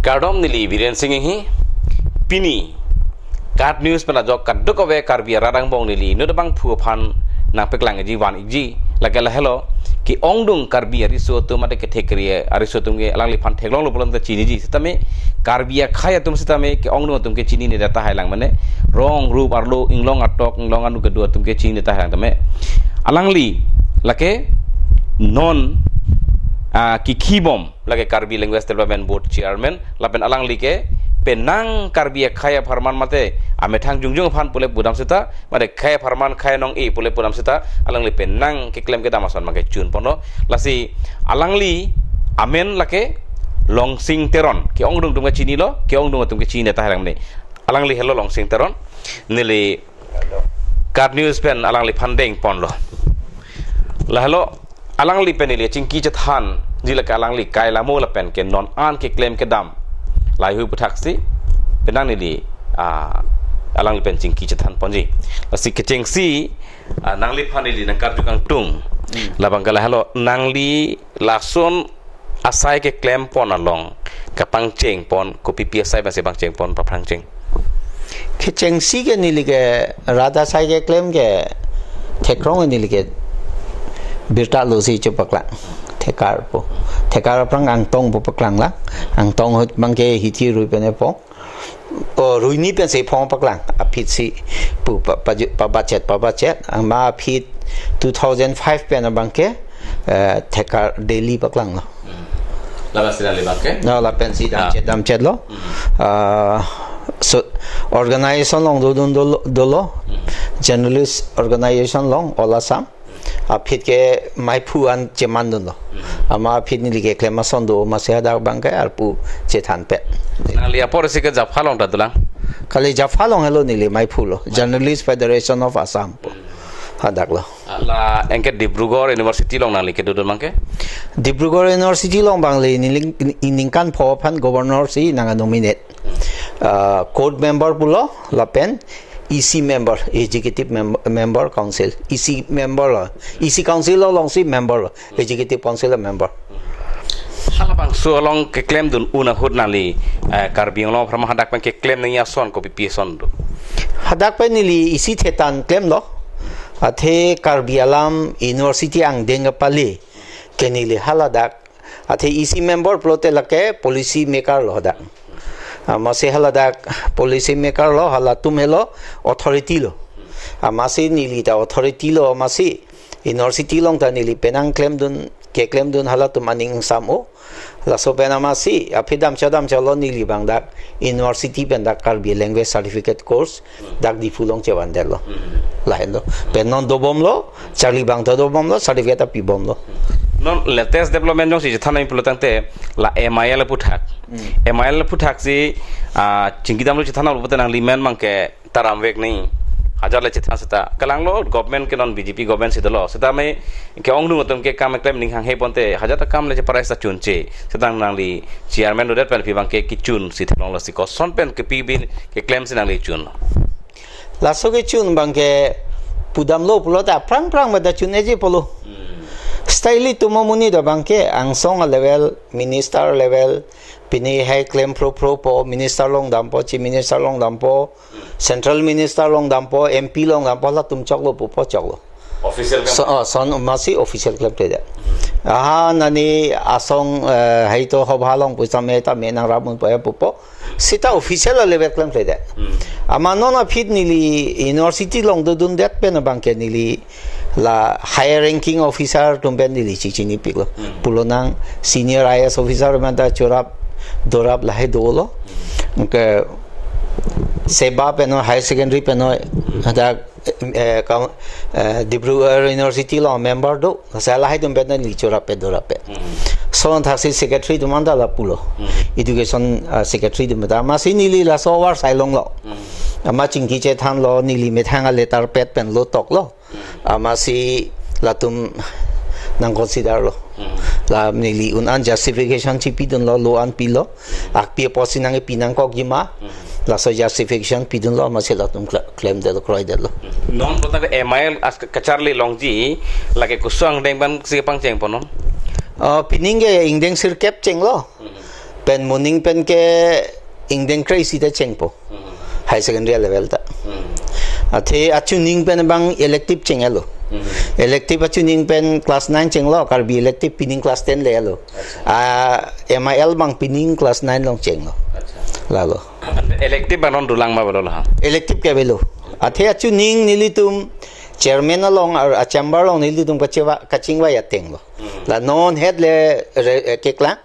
Kardom nili Biren Singhi Pini Kat news pernah jok kaduk awe karbia radang bong nili no bang phupan nang peklang ji wan iji lagala hello ki ongdung karbia riso tu mate ke thekriye ariso tumge alangli phan theklong lo bolon ta chini ji sitame karbia khaya tum sitame ki ongdung tumke chini ne data hailang mane rong rup arlo inglong atok inglong anu kedua tumke chini data hailang tame alangli lake non ki kibom lage karbi language development board chairman lapen alangli ke penang karbia khaya farman mate amethang jungjung phan pule budam sita mate khaya farman khaya nong e pule budam sita alangli penang ke claim ke damason mage chun pono lasi alangli amen lake longsing teron ki ongdung tum ke chini lo ki ongdung tum ke chini ta halang ne alangli hello longsing teron nili card news pen alangli phandeng pon lo la hello alangli penili chingki chathan jila ka alangli kai la mo la pen ke non an ke claim ke dam lai hui putaksi penang nili alang lipen cingki cethan ponji lasi keceng si nangli panili nangkar jukang tung labang kala halo nangli lason asai ke claim pon along kapang ceng pon kopi piasai bang sebang ceng pon papang ceng keceng si ke nili ke rada sai ke claim ke tekrong nili ke birta lo si cepakla tekar prang ang tong po paklang la ang tong hot bangke hiti rui pene po o rui ni pen se phong paklang apit si pu pa budget ang ma apit 2005 pen bangke tekar daily paklang lo la sila le bangke no la pen si dam chet lo so organization long do lo journalist organization long olasam apit ke mai pu an cheman do ama apit ni like klema sondo masya da bangka arpu chethan pe nali apor se ke jafalong da dulang kali jafalong hello ni le mai pu lo journalist federation of assam hadak lo la engke Dibrugarh university long nali ke do mangke Dibrugarh university long bangle ni ningkan pho phan governor si nanga nominate court member pulo lapen EC member, executive member council, EC member, EC council long si member, executive council member. Halabang so long ke claim dun una hud nali karbiong long from hadak pen ke claim ni ason ko pi son do. Hadak pen nili EC thetan claim lo. Athe karbialam university ang dengapali kenili haladak athe EC member plote lake policy maker lo hadak. Masih haladak policy maker lo halatum helo authority lo masih nili ta authority lo masih university long ta nili penang claim dun ke claim dun halatum aning samo la so pena masih apidam chadam chalo nili bang dak university pendak karbi language certificate course dak di fulong chewan delo la hendo penon dobom lo charli bang dobom lo certificate api bom lo non latest development jong si thana importante la MIL puthak MIL puthak si chingidam lo thana lo nang limen mangke taram wek nei hajar le chithana seta kalang lo government ke non BJP government sidalo seta me ke ongnu ngotum ke kam claim ning hang he ponte hajar ta kam le parai sa chunche sedang nang li chairman odet pen pi bangke kichun si thlong lo si ko son pen ke pi bin ke claim sinang li chun la so ke chun bangke pudam lo pulota prang mada chun eje polo style tumamuni da bangke ang song level minister level pini hai claim pro po minister long dampo chi minister long dampo central minister long dampo MP long dampo la tum choklo po choklo official son masi official club te da nani asong hai to hobhalong pusa meta menang ramun po sita official level claim te da ama nona fit nili university long do dun that pen bangke nili la higher ranking officer tumben nili chichini piklo pulonang senior IS officer manta chorap dorap lahe dolo ke seba peno higher secondary peno ada Dibrugarh university lo member do sala hai tumben nili chorap pe dorap pe son thasi secretary tumanda la pulo education secretary tumada masi nili la sower sailong lo ama chingki che than lo nili me thanga letter pet pen lo tok lo masih latum nang consider lo la nili unan justification ci pidun lo an pilo akpi posinang pinang kok gima la so justification pidun lo masih latum claim de lo kroy de lo non pota ke MIL as kacharli longji lage kusang dengban si pang cheng ponon pininge ingdeng sir cap cheng lo pen morning pen ke ingden crazy ta chengpo high secondary level ta athe achuning pen bang elective chengelo elective achuning pen class 9 chenglo karbi elective pining class 10 le lo MIL bang pining class 9 long chenglo lalo elective banon dulang ma bolo ha elective ke belo athe achuning nilitum chairman along or chamber long nilitum kachingwa ya tenglo la non head le kekla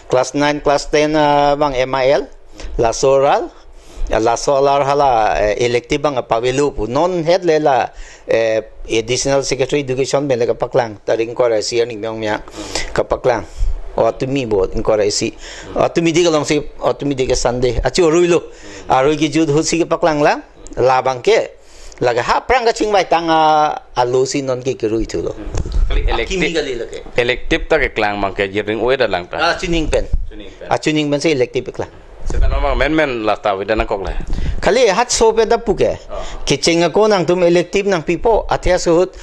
class 9 class 10 bang MIL la soral la solar hala elective bang pavelu pu non head le la additional secretary education me le kapaklang taring ko ra siya ning myong mya kapaklang o tumi bo in ko ra si o tumi di kalong si o tumi di ka sunday achu ruilo aroi ki jud husi ka paklang la labang ke laga ha prang ka chingwai tang alu si non ki rui tu lo elective ta ke klang mang ke jiring oi da lang ta tuning pen tuning pen se elective klang setan mang men la ta wi da na kok la kali hat so pe da puke ke chenga ko nang tum elective nang pipo athya suhut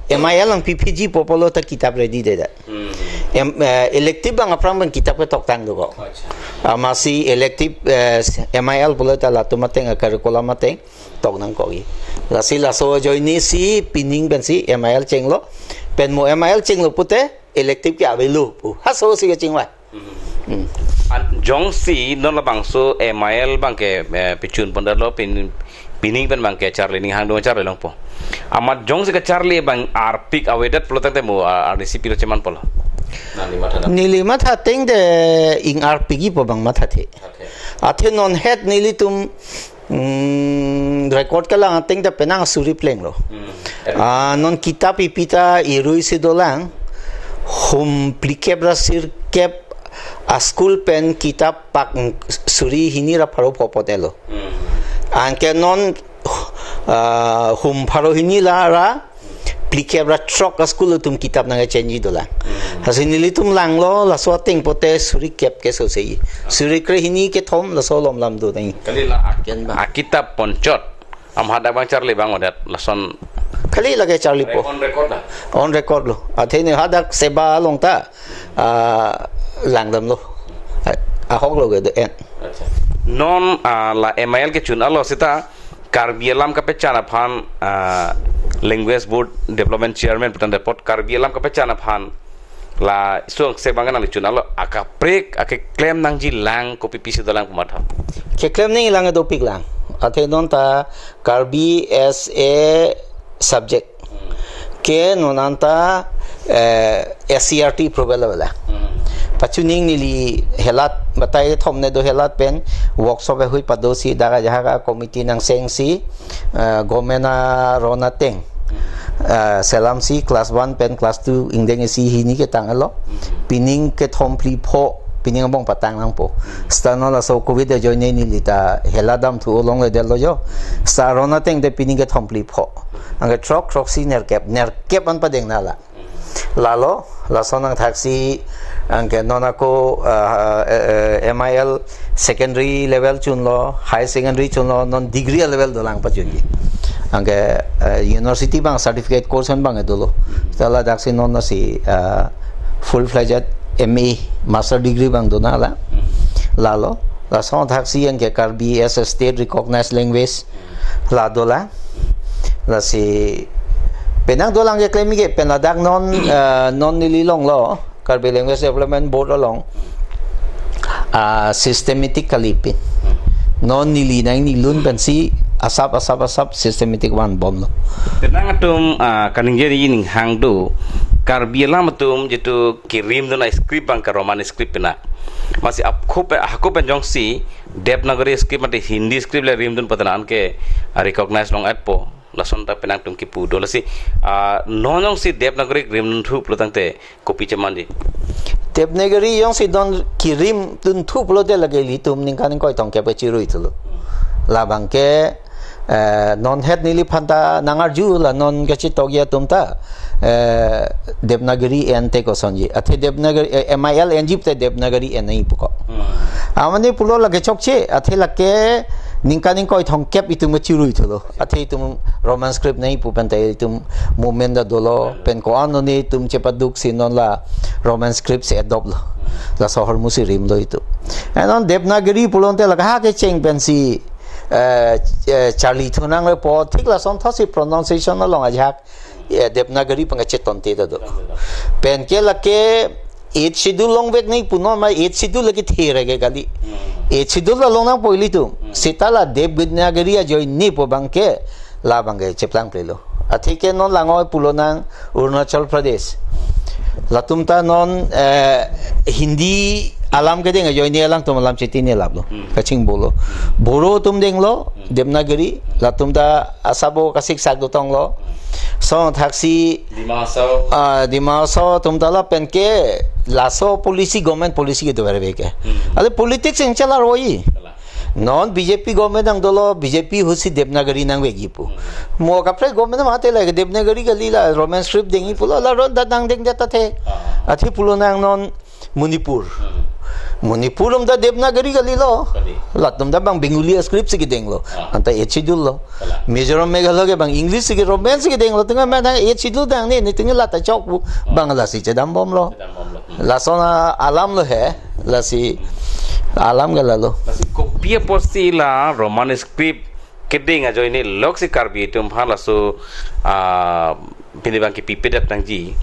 MIL nang PPG popolo ta kitab ready de da elective bang apram bang kitab ke tok tang do ko amasi elective MIL bolo ta la tumateng curriculum mateng tok nang ko gi la si la so join ni si pining ben si MIL chenglo pen mo MIL chenglo pute elective ke avelu ha so si ke chingwa jong si non la bang so MIL bang ke pichun pondar lo pining ben bang ke charlie ning hang do charlie long po amat jong si ke charlie bang arpik awedat pelotang temu RDC piro ceman polo nili matha teng de ing RPG po bang matha the athe non head nili tum record kala teng de penang suri pleng lo non kitab ipita irui si dolang hum plikebra sir kep a school pen kitab pak suri hinira pharo popotelo anke non hum pharo hinila ra plikebra truck a school tum kitab na change dola hasinili tum langlo la so teng pote suri kep ke so sei suri kre hini ke thom la so lom lam do dai kalila kitab poncot am hada bang charlie bang odat lason kali lage charlie po on record lo athene hadak seba long ta lang dam lo a hok lo ge de en non la MIL ke chun alo sita Karbielam ka pechana phan language board development chairman putan report Karbielam ka pechana phan la suang se bangan ali chun alo aka break aka claim nang ji lang ko pipisi dalang pumatha ke claim ning lang do pik lang athe non ta Karbi as a subject ke nonanta SCRT probela wala pachuning nili helat batai thomne do helat pen workshop hui padosi daga jaga committee nang sengsi gomena rona teng selam si class 1 pen class 2 ingdeng si hini ke tangalo pining ke thompli pho pining bong patang nang po stanola so covid join ni lita heladam thu long le delo jo sarona teng de pining ke thompli pho ang truck si ner kep an padeng nala lalo lasonang taxi angke nonako MIL secondary level chunlo high secondary chunlo non degree level dolang pachunji angke university bang certificate course bang edolo tala daksi non si full fledged MA master degree bang donala lalo lasong taxi angke Karbi as a state recognized language la dola la si penang dolang ke claim ke penadak non nililong lo Karbi language development board along systematically pin non nili nang nilun pensi asap systematic one bom lo tenang atum kaningjeri ning hangdo Karbielam atum jitu kirim dona script bang ka roman script pena masih aku penjong si Devnagari script mati Hindi script le rim dun patanan ke recognize long atpo lason ta penang tum ki pu do lasi nonong si Devnagari rim thu plotang te kopi chamanji Devnagari yong si don kirim dun thu plote lage li tum ning kaning koi tong ke pa chiru itulo labang ke non head nili phanta nangar ju la non gachi togya tumta Devnagari ente ko sonji athe Devnagari MIL enjip te Devnagari en nahi puko amane pulo lage chokche athe lake ningkaning koi thong kep itum chirui tholo athi tum roman script nei pu pen tai tum movement da dolo pen ko anoni tum chepaduk sinon la roman script se adopt la sohor musi rim lo itu anon devnagari pulonte la ha ke cheng pen si Charlie thunang le po thik la son thosi pronunciation la long ajak devnagari pang cheton te da do pen ke la ke 8 schedule long vek nei puno ma 8 schedule ki thera ge gali 8 schedule la long na poili tu sitala devnagari a join ni po bangke la bangge cheplang plelo athike non langoi pulonang Arunachal Pradesh latumta non hindi alam ke deng join ni alam tum alam cheti ni lab lo kaching bolo boro tum deng lo devnagari latumda asabo kasik sak do tong lo so taxi dimaso tum tala penke laso policy government policy ke dware beke ale politics en chala roi non BJP government ang dolo BJP husi devnagari nang wegi pu mo kapre government ma te lage devnagari gali la roman script dengi pulo la ron da dang deng jata the athi pulo nang non Manipur da devnagari gali lo latum da bang bengali script sige deng lo anta schedule lo Mizoram Meghalaya bang English sige romance sige deng lo tunga ma da schedule dang ne tunga la ta chok bu bangla si chedam bom lo la sona alam lo hai la si alam gala lo kopia posti la roman script keding ajo ini lok si karbi tum hala so pini bang ki pipedat nang ji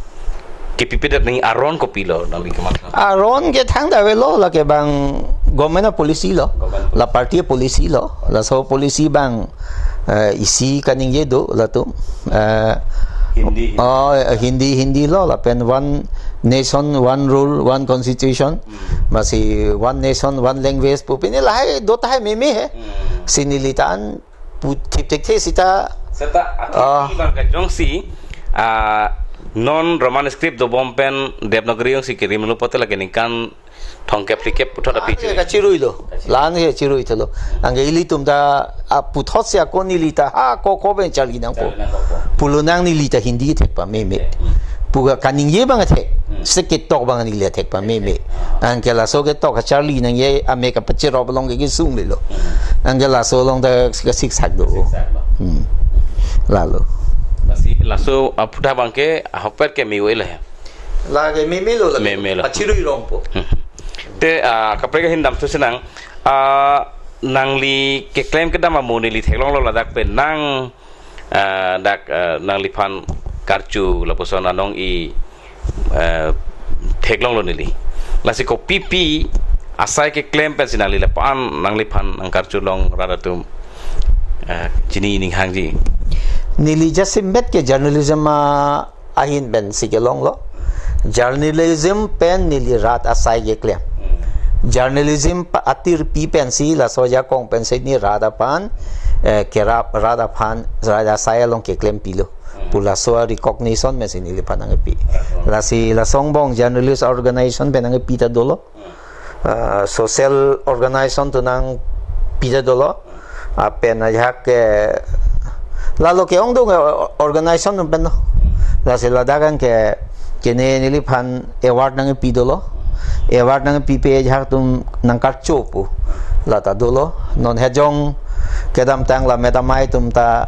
ki pipedat nang aron kopi lo nang kemat aron ke thang da lo la ke bang government policy lo la party policy lo la so policy bang isi kaning ye do la tu hindi lo la pen one nation one rule one constitution masi one nation one language pu pini lai do ta hai meme hai sinilitan pu thip thik the sita ati bang ka jongsi non roman script do bompen devnagari yung si kirim lo pote lagi kan thongkep likep putho da piche ka chirui lo lan he chirui thelo ang ili tum da puthot se ko nilita ha ko ben chali nang po pulunang nilita hindi thek pa meme puga kaning ye bang the sekit tok bang ni le thek pa meme angela so ke tok charli nang ye ame ka pache rob long ke sung le lo angela so long da sik sak do lalo basi laso putha bangke hopper ke mi wele la ke meme lo la meme lo chirui rong po te kapre ka hindam tu senang nangli ke claim ke dama monili thelong lo ladak pe nang dak nangli phan karchu la posona nong i thelong lo nili lasi ko pipi asai ke claim pe sinali la pan nangli phan ang karchu long radatum jini ning hangji nili jasim bet ke journalism ahin ben sikelong lo journalism pen nili rat asai ke claim journalism atir pi pensi la soja kong pensi ni rada pan kerap rada pan rada saya long ke claim pilo pula so recognition mesin ni panang pi la si la songbong journalist organization benang pi ta dolo social organization to nang pi ta dolo apen ajak ke lalo ke ong dong organization ben no la si la dagan ke kene nili pan award nang pi dolo award nang pipe jak tum nang karchopu lata dolo non hejong kedam tang la metamai tum ta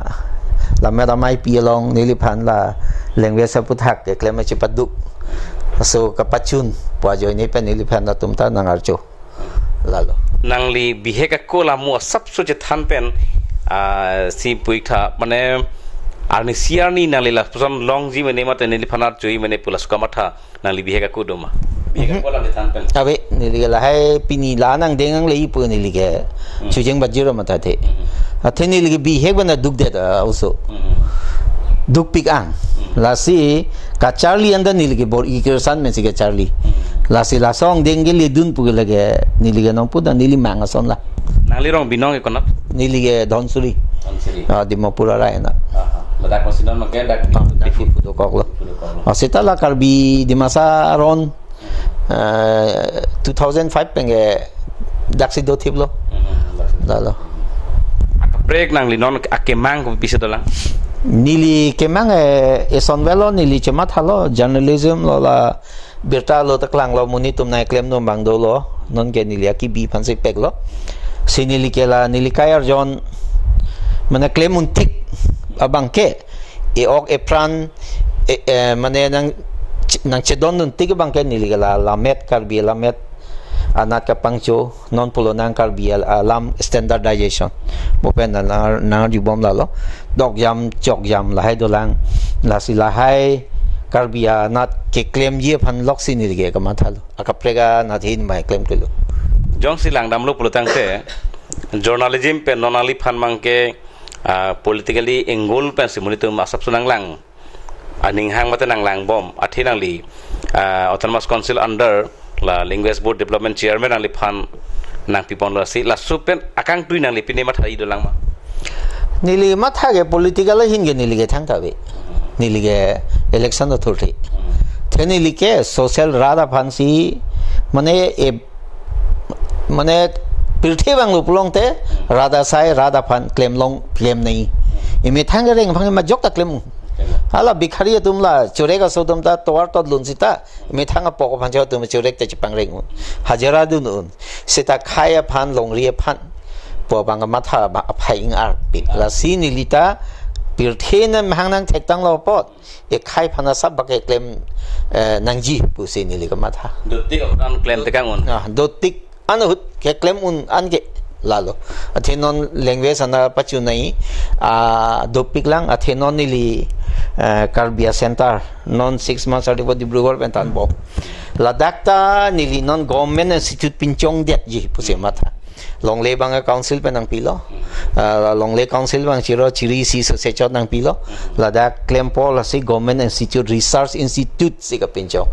la metamai pi long nilipan la language saputhak ke klema chipaduk so kapachun pwajo ni pen nilipan la tum ta nang archo lalo nangli biheka ko la mu sab so je than pen si puitha mane arni siarni nangli la puson long ji mane mate nilipanar choi mane pulas kamatha nangli biheka ko doma abe nili la hai pini la nang dengang lei pu nili ke chujeng bajiro mata the athe nili ke bi hek bana duk de da also duk pik ang la si ka charlie anda nili ke bor ikirsan men si ke charlie la si la song deng le dun pu le ke nili ke nong pu da nili mang son la nangli rong binong ke konap nili ke donsuri di mapura ra na ladak masinon make dak di fu do kok lo asita la karbi di masa ron 2005 penge daksi do tiblo lalo break nang linon akemang ko piso dolang nili kemang eson velo nili chemat halo journalism lo la birta lo taklang lo munitum na claim no bang do lo non ke nili aki bi pansik pek lo sinili kela nilikayar John mana claim untik abang ke ok epran mana nang cedon untik abang ke nilikela lamet karbi lamet anak kapangcho non pulo nang karbi alam standardization bopen na dibom lalo dok jam chok jam lahai dolang lahai karbia nat ke claim ye phan lok sinili ke kamathalo akaprega nathin mai claim kelo jong silang dam lo pulutang te journalism pe nonali phan mangke politically engol pen simunitum asap sunang lang aning hang mate nang lang bom athinang li autonomous council under la language board development chairman ali phan nang pipon la si la supen akang tui nang li pini mathai dolang ma nili matha ge political hinge nili ge thang tabe nili ge election authority theni like social rada phansi mane pirthe bang lu pulong te rada sai rada phan claim nei imi thang reng phang ma jok ta claim hala bikhari tumla chorega sodom ta towar tot lun sita imi thang pok phan tum chorek te chipang reng hajara dun sita khaya phan long ri phan po bang matha ba phaing ar pik la sini lita pirthe na hang nang thek lo pot e khai phana sab ba ke claim nangji pu sini li ka matha dotik kan claim te kangun dotik anut ke claim ange lalo athenon language ana pachu nai dopik lang athenon nili karbia center non 6 months certificate dibrugar pentan bo ladakh ta nili non government institute pinchong det ji puse matha longle bang council penang pilo longle council bang chiri si se chot nang pilo ladakh claim pol si government institute research institute si ka pinchong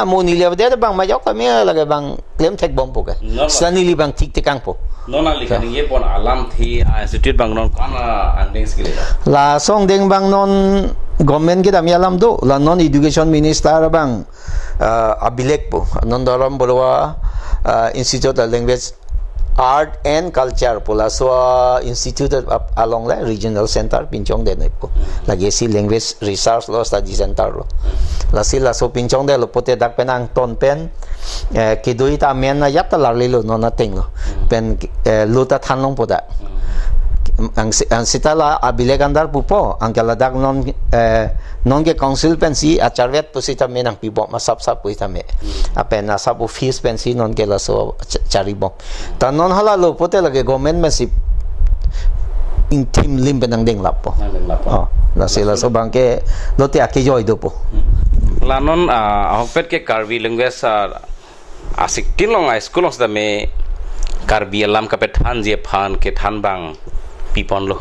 mo nili abde bang majok ta me lage bang claim thek bom po ka sanili bang tik tikang po non ali kan ye pon alam thi institute bang non kana anding skill la song deng bang non government ke dam yalam do la non education minister bang abilek po non daram bolwa institute of language art and culture pula so institute along la regional center pinchong de nepo lagi si language research lo study center lo la si la so pinchong de lo pote dak penang ton pen kidui ta men na yap ta larli lo no na teng lo pen lo ta than long poda ang sitala abilegandar pupo ang kaladak non ke council pensi acharvet pusita menang pibo masap puita me apen na sap office pensi non ke laso charibo ta non hala lo pote lage government mesip in team lim benang ding lapo la sila so bangke lote akijoy do po la non hokpet ke karbi language asik tilong school os da me karbi alam kapet han je phan ke than bang pipon lo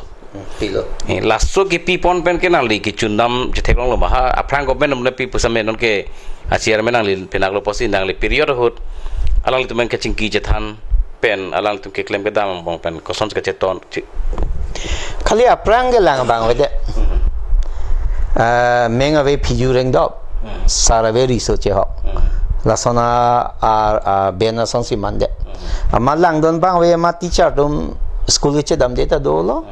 pilo lasso ke pipon pen ke nang li ki chundam je theklong lo ba aprang government namle pi pusame non ke chairman nang li penak lo posi nang li period hut alang tu men ke chingki je than pen alang tu ke claim ke dam bong pen kosons ke cheton khali aprang ge lang bang wede menga ve pijureng do sara ve research ho la sona bena son si mande amalang don bang we ma teacher dum school che dam data dolo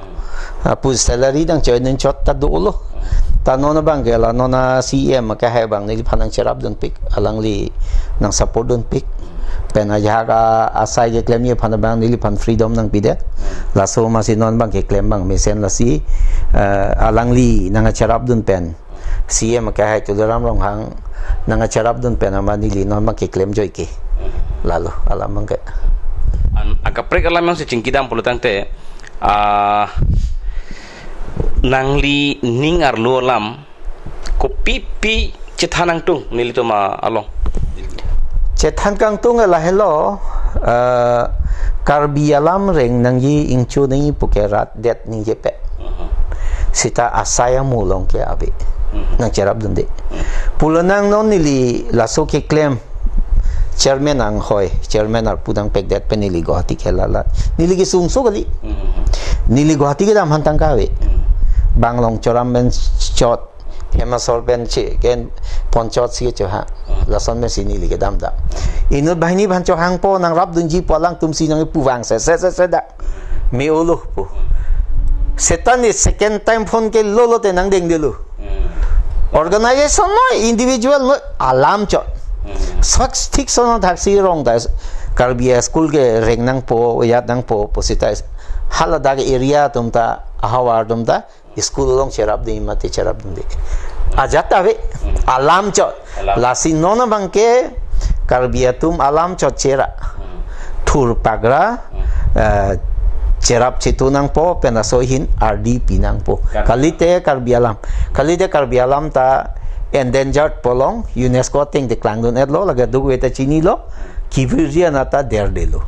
pu salary dang choin chot ta dolo ta nona bang gela nona cm ka hai bang ni phanang cherap don pick alang li nang support don pick pen aja ka asai ge claim ye phan bang ni phan freedom nang pide la so ma si non bang ke claim bang mesen la si alang li nang cherap don pen cm ka hai to ram rong hang nang cherap don pen ma ni li non bang ke claim joy ke lalo alam bang ke akaprek alam yang secingkidam pulutang te nangli ning arlu alam ko pipi cethanang tung nilito ma along cethan kang tung la hello karbi alam reng nangyi ingchu nang pukerat det ning jepe sita asaya mulong ke abi nang cerap dunde pulanang non nili laso ke claim chairman ang hoy chairman ar pudang pekdet penili Guwahati khelala nili ki sungso gali nili Guwahati ke dam hantang kawe banglong choram ben chot hemasol ben che ken ponchot si che ha lason me sinili ke dam da inut bahini ban cho hang po nang rap dunji polang tumsi nang puwang se da me olo po setan ni second time phone ke lolo te nang deng delu organization no individual no alam chot saks thik sono taxi rong da Karbia school ke reng nang po yat nang po posita halada ke area tumta ahawar tumta school long cherap de mate cherap de ajata ve alam cho lasi nona bangke Karbia tum alam cho chera tur pagra cherap chitu nang po penasohin RDP nang po kalite Karbialam ta endangered polong UNESCO ting decline don edlo laga dugu eta chini lo kivirja nata derdelo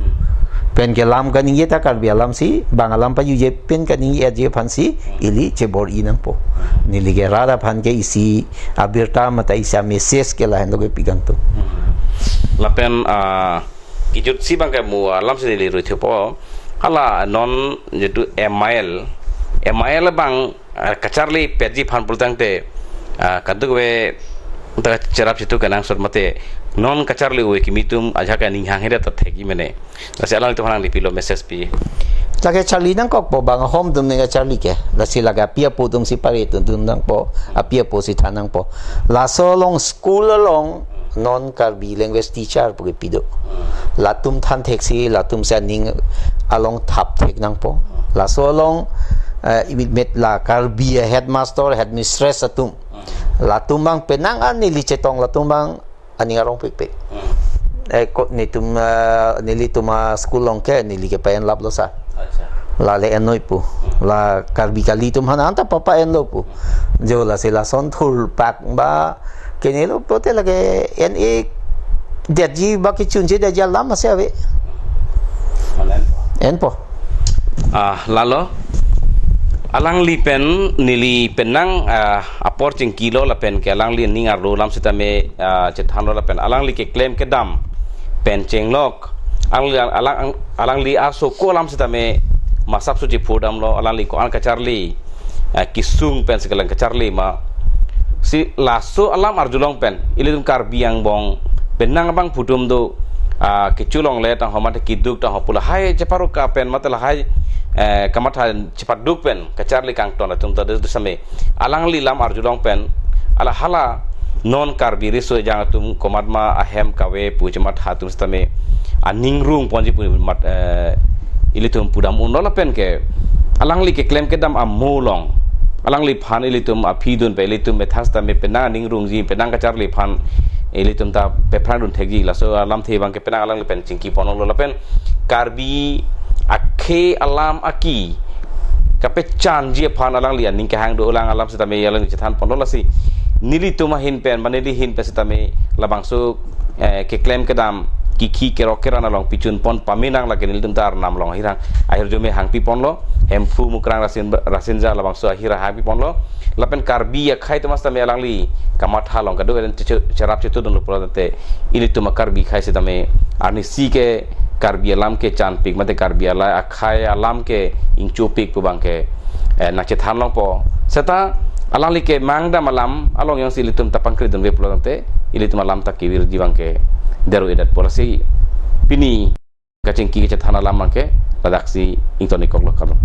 pen ke lam kaning yeta Karbialam si bangalam pa yuje pen kaning edje phansi ili chebor inang po nilige rada phan ke isi abirta mata isa message ke la hendo ke pigang to lapen kijut si bang ke mu lam se li ru po ala non jetu MIL bang kacharli peji phan pultang te kaduk we ta cerap situ kanang sot mate non kacharli we kimitum aja ka ning hang heda ta theki mene asala to hanang dipilo message pi lage charli nang kok po bang home dum ne charli ke la sila ga pia po dum si pare dum nang po apia po si thanang po la so long school long non Karbi language teacher po pido latum than thek si latum sa ning along thap thek nang po la so long ibit met la Karbi headmaster headmistress atum latumbang penang nili cetong latumbang aningarong pek ko nitum nili tuma school long ke nili ke payan lablo sa la le enoi pu la Karbi kali tum hana anta papa enlo pu jo la sila son thul pak ba kenelo prote lage en e deji ba ki chunje de jala ma se ave en po lalo alang li pen nili penang apor ching kilo la pen ke alang li ningar ro lam sita me chethan la pen alang li ke claim ke dam pen cheng lok alang li aso ko lam sita me masap suji phodam lo alang li ko an kacharli kisung pen segalang kacharli ma si laso alam arjulong pen ilum Karbi yang bong penang bang pudum do kiculong le tang homate kiduk tang hopula hai ceparu ka pen matala hai kamata cepat duk pen kacharli kang ton atum ta de same alang li lam arjulong pen ala hala non Karbi riso jang atum komadma ahem kawe pujemat hatum stame aning rung ponji pu mat ilitum pudam unola pen ke alang li ke claim ke dam amulong alang li phan ilitum apidun pe ilitum methasta me penang ning rung ji penang kacharli phan ilitum ta pepran dun thegi la so alam the bang ke penang alang li pen chingki ponong lo la pen Karbi akhe alam aki kape chan ji phan alang li ning ke hang do ulang alam sita me yalang chethan ponong la si nili tuma hin pen maneli hin pe sita me labang so ke claim ke dam ki ke rokeran along pichun pon paminang la ke nilitum tar nam long hirang akhir jome hang pi pon lo hemfu mukrang rasin ja labang so akhira ha pi pon lo lapen Karbi khai tumas ta me alang li kamat halong kadu eren cerap cetu dun lo te ilitum Karbi khai sita me arni si ke Karbi alam ke chan pik mate Karbi ala akhai alam ke ingchu pik pu bang ke na chethan long po seta alang li ke mangda malam along yang silitum tapang kridun we pulo te ilitum alam ta kiwir jiwang ke daru edat polisi pini kacengki chethan alam ke redaksi intoni koklo kalong